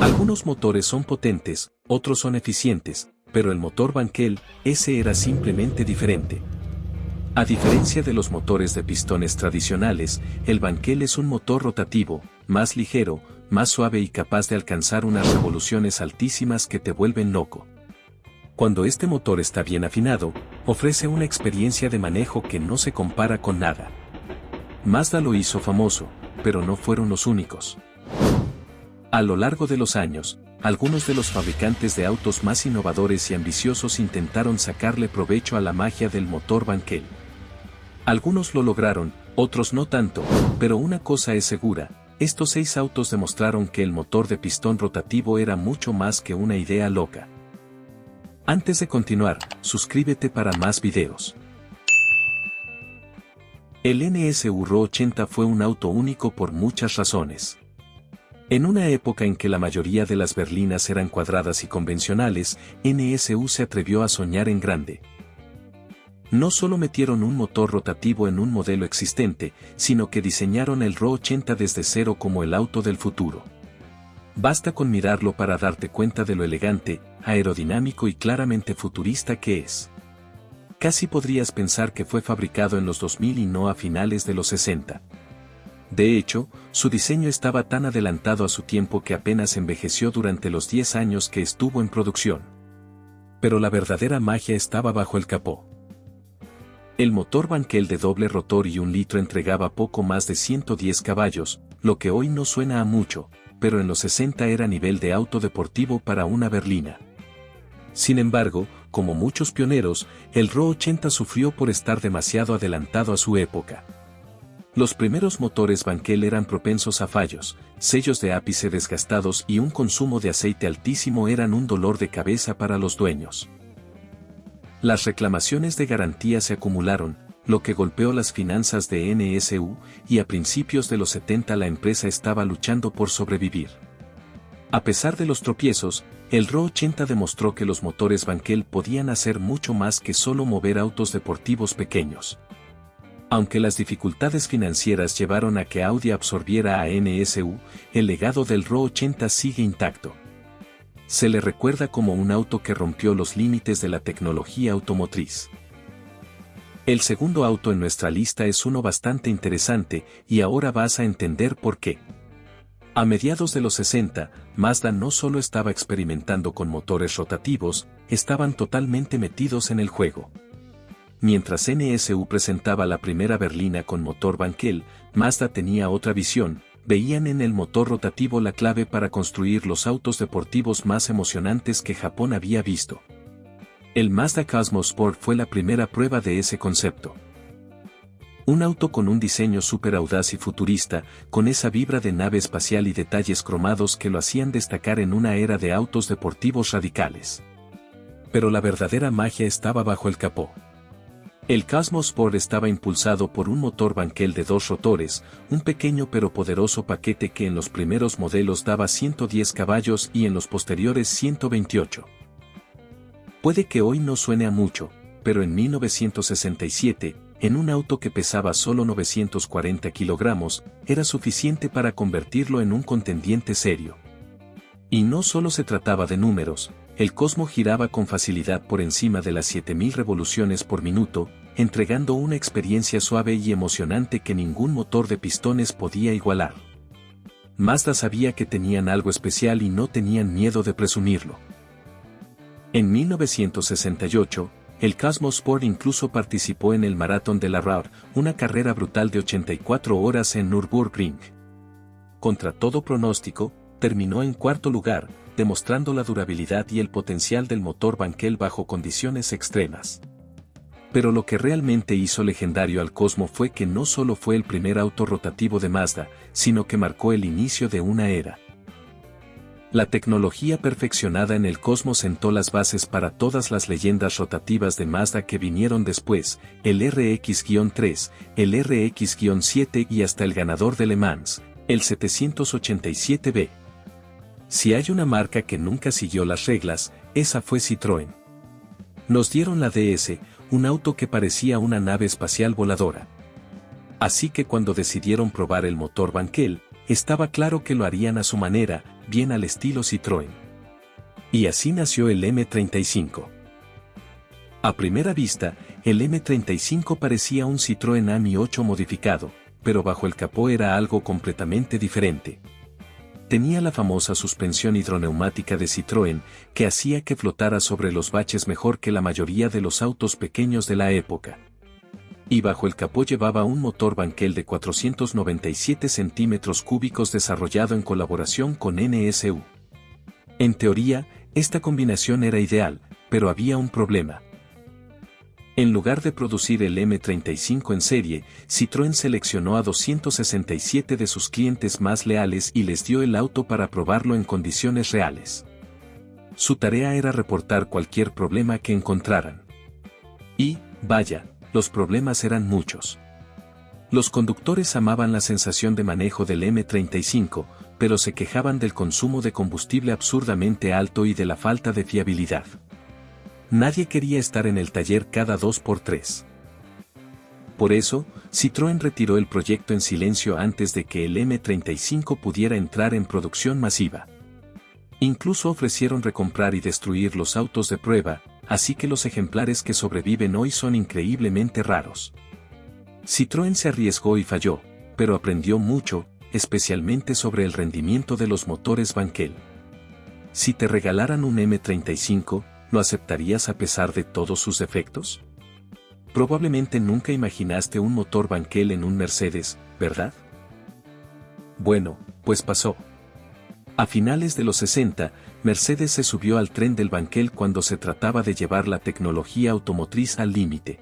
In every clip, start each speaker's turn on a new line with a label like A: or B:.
A: Algunos motores son potentes, otros son eficientes, pero el motor Wankel, ese era simplemente diferente. A diferencia de los motores de pistones tradicionales, el Wankel es un motor rotativo, más ligero, más suave y capaz de alcanzar unas revoluciones altísimas que te vuelven loco. Cuando este motor está bien afinado, ofrece una experiencia de manejo que no se compara con nada. Mazda lo hizo famoso, pero no fueron los únicos. A lo largo de los años, algunos de los fabricantes de autos más innovadores y ambiciosos intentaron sacarle provecho a la magia del motor Wankel. Algunos lo lograron, otros no tanto, pero una cosa es segura, estos 6 autos demostraron que el motor de pistón rotativo era mucho más que una idea loca. Antes de continuar, suscríbete para más videos. El NSU RO 80 fue un auto único por muchas razones. En una época en que la mayoría de las berlinas eran cuadradas y convencionales, NSU se atrevió a soñar en grande. No solo metieron un motor rotativo en un modelo existente, sino que diseñaron el RO 80 desde cero como el auto del futuro. Basta con mirarlo para darte cuenta de lo elegante, aerodinámico y claramente futurista que es. Casi podrías pensar que fue fabricado en los 2000 y no a finales de los 60. De hecho, su diseño estaba tan adelantado a su tiempo que apenas envejeció durante los 10 años que estuvo en producción. Pero la verdadera magia estaba bajo el capó. El motor Wankel de doble rotor y 1 litro entregaba poco más de 110 caballos, lo que hoy no suena a mucho, pero en los 60 era nivel de auto deportivo para una berlina. Sin embargo, como muchos pioneros, el RO 80 sufrió por estar demasiado adelantado a su época. Los primeros motores Wankel eran propensos a fallos, sellos de ápice desgastados y un consumo de aceite altísimo eran un dolor de cabeza para los dueños. Las reclamaciones de garantía se acumularon, lo que golpeó las finanzas de NSU, y a principios de los 70 la empresa estaba luchando por sobrevivir. A pesar de los tropiezos, el RO 80 demostró que los motores Wankel podían hacer mucho más que solo mover autos deportivos pequeños. Aunque las dificultades financieras llevaron a que Audi absorbiera a NSU, el legado del RO 80 sigue intacto. Se le recuerda como un auto que rompió los límites de la tecnología automotriz. El segundo auto en nuestra lista es uno bastante interesante, y ahora vas a entender por qué. A mediados de los 60, Mazda no solo estaba experimentando con motores rotativos, estaban totalmente metidos en el juego. Mientras NSU presentaba la primera berlina con motor Wankel, Mazda tenía otra visión, veían en el motor rotativo la clave para construir los autos deportivos más emocionantes que Japón había visto. El Mazda Cosmo Sport fue la primera prueba de ese concepto. Un auto con un diseño súper audaz y futurista, con esa vibra de nave espacial y detalles cromados que lo hacían destacar en una era de autos deportivos radicales. Pero la verdadera magia estaba bajo el capó. El Cosmo Sport estaba impulsado por un motor Wankel de 2 rotores, un pequeño pero poderoso paquete que en los primeros modelos daba 110 caballos y en los posteriores 128. Puede que hoy no suene a mucho, pero en 1967, en un auto que pesaba solo 940 kilogramos, era suficiente para convertirlo en un contendiente serio. Y no solo se trataba de números, el Cosmo giraba con facilidad por encima de las 7000 revoluciones por minuto, entregando una experiencia suave y emocionante que ningún motor de pistones podía igualar. Mazda sabía que tenían algo especial y no tenían miedo de presumirlo. En 1968, el Cosmo Sport incluso participó en el Maratón de la Ruhr, una carrera brutal de 84 horas en Nürburgring. Contra todo pronóstico, terminó en 4º lugar, demostrando la durabilidad y el potencial del motor Wankel bajo condiciones extremas. Pero lo que realmente hizo legendario al Cosmo fue que no solo fue el primer auto rotativo de Mazda, sino que marcó el inicio de una era. La tecnología perfeccionada en el Cosmo sentó las bases para todas las leyendas rotativas de Mazda que vinieron después, el RX-3, el RX-7 y hasta el ganador de Le Mans, el 787B. Si hay una marca que nunca siguió las reglas, esa fue Citroën. Nos dieron la DS, un auto que parecía una nave espacial voladora. Así que cuando decidieron probar el motor Wankel, estaba claro que lo harían a su manera, bien al estilo Citroën. Y así nació el M35. A primera vista, el M35 parecía un Citroën Ami 8 modificado, pero bajo el capó era algo completamente diferente. Tenía la famosa suspensión hidroneumática de Citroën, que hacía que flotara sobre los baches mejor que la mayoría de los autos pequeños de la época. Y bajo el capó llevaba un motor Bankel de 497 centímetros cúbicos desarrollado en colaboración con NSU. En teoría, esta combinación era ideal, pero había un problema. En lugar de producir el M35 en serie, Citroën seleccionó a 267 de sus clientes más leales y les dio el auto para probarlo en condiciones reales. Su tarea era reportar cualquier problema que encontraran. Y, vaya, los problemas eran muchos. Los conductores amaban la sensación de manejo del M35, pero se quejaban del consumo de combustible absurdamente alto y de la falta de fiabilidad. Nadie quería estar en el taller cada 2x3. Por eso, Citroën retiró el proyecto en silencio antes de que el M35 pudiera entrar en producción masiva. Incluso ofrecieron recomprar y destruir los autos de prueba, así que los ejemplares que sobreviven hoy son increíblemente raros. Citroën se arriesgó y falló, pero aprendió mucho, especialmente sobre el rendimiento de los motores Bankel. Si te regalaran un M35, ¿lo aceptarías a pesar de todos sus defectos? Probablemente nunca imaginaste un motor Bankel en un Mercedes, ¿verdad? Bueno, pues pasó. A finales de los 60, Mercedes se subió al tren del Bankel cuando se trataba de llevar la tecnología automotriz al límite.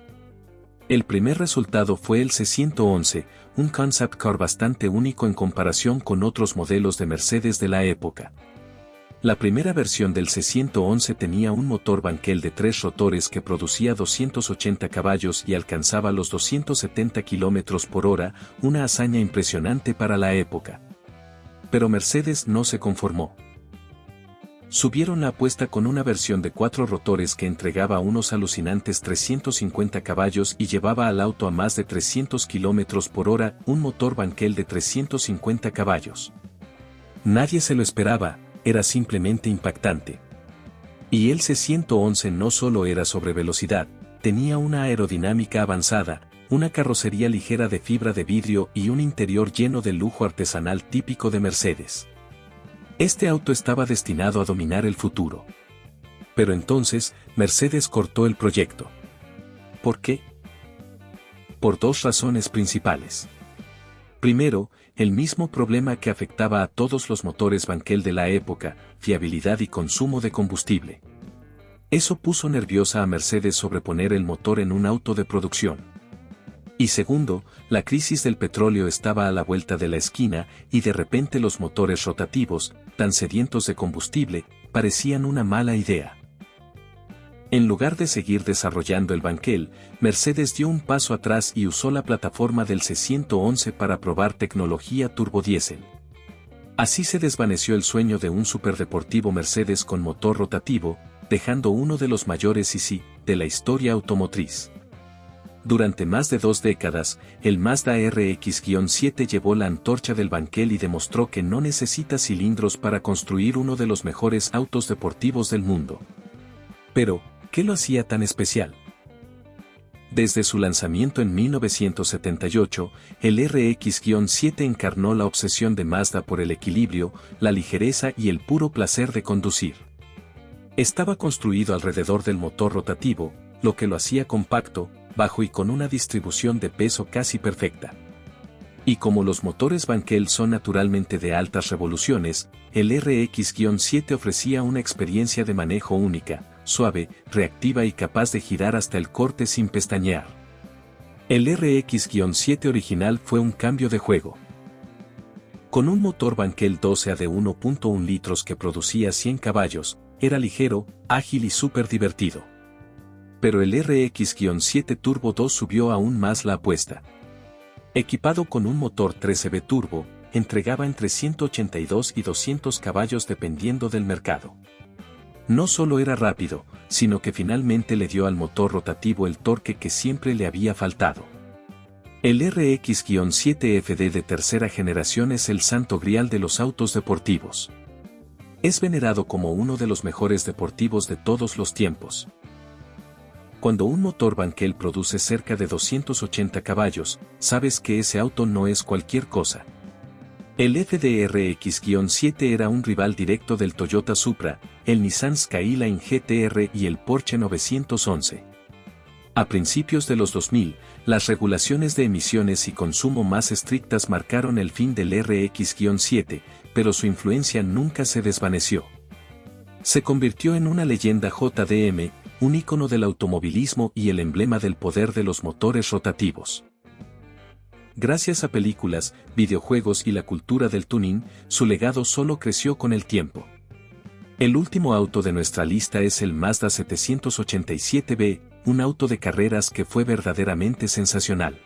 A: El primer resultado fue el C111, un concept car bastante único en comparación con otros modelos de Mercedes de la época. La primera versión del C111 tenía un motor Bankel de 3 rotores que producía 280 caballos y alcanzaba los 270 km por hora, una hazaña impresionante para la época. Pero Mercedes no se conformó. Subieron la apuesta con una versión de 4 rotores que entregaba unos alucinantes 350 caballos y llevaba al auto a más de 300 km por hora, un motor Bankel de 350 caballos. Nadie se lo esperaba. Era simplemente impactante. Y el C111 no solo era sobre velocidad, tenía una aerodinámica avanzada, una carrocería ligera de fibra de vidrio y un interior lleno de lujo artesanal típico de Mercedes. Este auto estaba destinado a dominar el futuro. Pero entonces, Mercedes cortó el proyecto. ¿Por qué? Por 2 razones principales. Primero, el mismo problema que afectaba a todos los motores Bankel de la época, fiabilidad y consumo de combustible. Eso puso nerviosa a Mercedes sobre poner el motor en un auto de producción. Y segundo, la crisis del petróleo estaba a la vuelta de la esquina y de repente los motores rotativos, tan sedientos de combustible, parecían una mala idea. En lugar de seguir desarrollando el Bankel, Mercedes dio un paso atrás y usó la plataforma del C111 para probar tecnología turbodiesel. Así se desvaneció el sueño de un superdeportivo Mercedes con motor rotativo, dejando uno de los mayores de la historia automotriz. Durante más de 2 décadas, el Mazda RX-7 llevó la antorcha del Bankel y demostró que no necesita cilindros para construir uno de los mejores autos deportivos del mundo. Pero, ¿qué lo hacía tan especial? Desde su lanzamiento en 1978, el RX-7 encarnó la obsesión de Mazda por el equilibrio, la ligereza y el puro placer de conducir. Estaba construido alrededor del motor rotativo, lo que lo hacía compacto, bajo y con una distribución de peso casi perfecta. Y como los motores Bankel son naturalmente de altas revoluciones, el RX-7 ofrecía una experiencia de manejo única, suave, reactiva y capaz de girar hasta el corte sin pestañear. El RX-7 original fue un cambio de juego. Con un motor Bankel 12A de 1.1 litros que producía 100 caballos, era ligero, ágil y súper divertido. Pero el RX-7 Turbo 2 subió aún más la apuesta. Equipado con un motor 13V turbo, entregaba entre 182 y 200 caballos dependiendo del mercado. No solo era rápido, sino que finalmente le dio al motor rotativo el torque que siempre le había faltado. El RX-7 FD de tercera generación es el santo grial de los autos deportivos. Es venerado como uno de los mejores deportivos de todos los tiempos. Cuando un motor Wankel produce cerca de 280 caballos, sabes que ese auto no es cualquier cosa. El FDRX-7 era un rival directo del Toyota Supra, el Nissan Skyline GT-R y el Porsche 911. A principios de los 2000, las regulaciones de emisiones y consumo más estrictas marcaron el fin del RX-7, pero su influencia nunca se desvaneció. Se convirtió en una leyenda JDM, un ícono del automovilismo y el emblema del poder de los motores rotativos. Gracias a películas, videojuegos y la cultura del tuning, su legado solo creció con el tiempo. El último auto de nuestra lista es el Mazda 787B, un auto de carreras que fue verdaderamente sensacional.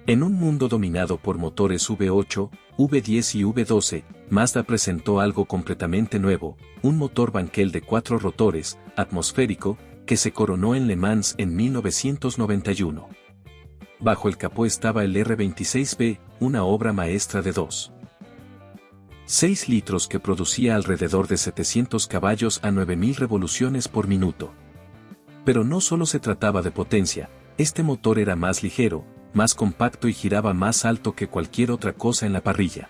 A: En un mundo dominado por motores V8, V10 y V12, Mazda presentó algo completamente nuevo, un motor Wankel de 4 rotores, atmosférico, que se coronó en Le Mans en 1991. Bajo el capó estaba el R26B, una obra maestra de 2,6 litros que producía alrededor de 700 caballos a 9000 revoluciones por minuto. Pero no solo se trataba de potencia, este motor era más ligero, más compacto y giraba más alto que cualquier otra cosa en la parrilla.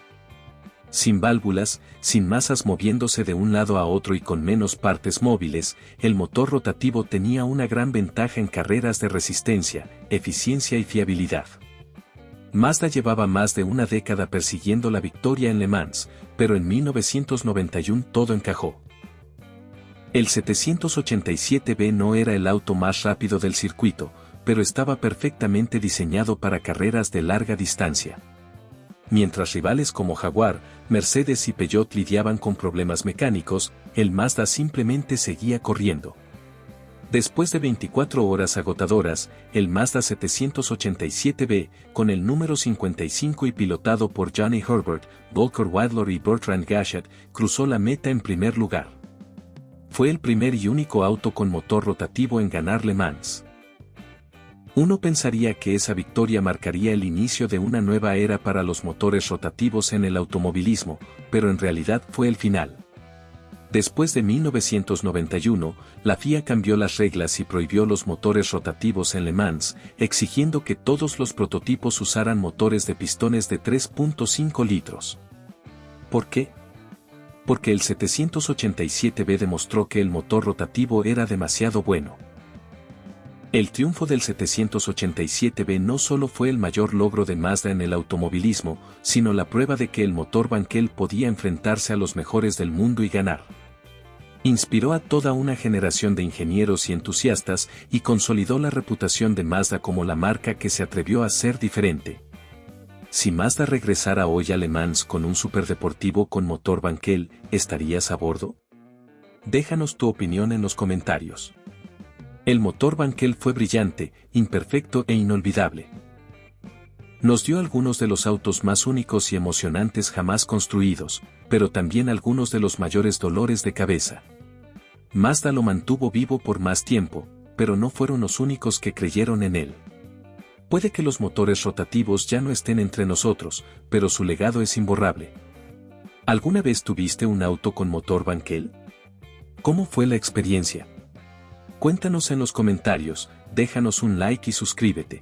A: Sin válvulas, sin masas moviéndose de un lado a otro y con menos partes móviles, el motor rotativo tenía una gran ventaja en carreras de resistencia, eficiencia y fiabilidad. Mazda llevaba más de una década persiguiendo la victoria en Le Mans, pero en 1991 todo encajó. El 787B no era el auto más rápido del circuito, pero estaba perfectamente diseñado para carreras de larga distancia. Mientras rivales como Jaguar, Mercedes y Peugeot lidiaban con problemas mecánicos, el Mazda simplemente seguía corriendo. Después de 24 horas agotadoras, el Mazda 787B, con el número 55 y pilotado por Johnny Herbert, Volker Wildler y Bertrand Gatchet, cruzó la meta en primer lugar. Fue el primer y único auto con motor rotativo en ganar Le Mans. Uno pensaría que esa victoria marcaría el inicio de una nueva era para los motores rotativos en el automovilismo, pero en realidad fue el final. Después de 1991, la FIA cambió las reglas y prohibió los motores rotativos en Le Mans, exigiendo que todos los prototipos usaran motores de pistones de 3.5 litros. ¿Por qué? Porque el 787B demostró que el motor rotativo era demasiado bueno. El triunfo del 787B no solo fue el mayor logro de Mazda en el automovilismo, sino la prueba de que el motor Wankel podía enfrentarse a los mejores del mundo y ganar. Inspiró a toda una generación de ingenieros y entusiastas y consolidó la reputación de Mazda como la marca que se atrevió a ser diferente. Si Mazda regresara hoy a Le Mans con un superdeportivo con motor Wankel, ¿estarías a bordo? Déjanos tu opinión en los comentarios. El motor Wankel fue brillante, imperfecto e inolvidable. Nos dio algunos de los autos más únicos y emocionantes jamás construidos, pero también algunos de los mayores dolores de cabeza. Mazda lo mantuvo vivo por más tiempo, pero no fueron los únicos que creyeron en él. Puede que los motores rotativos ya no estén entre nosotros, pero su legado es imborrable. ¿Alguna vez tuviste un auto con motor Wankel? ¿Cómo fue la experiencia? Cuéntanos en los comentarios, déjanos un like y suscríbete.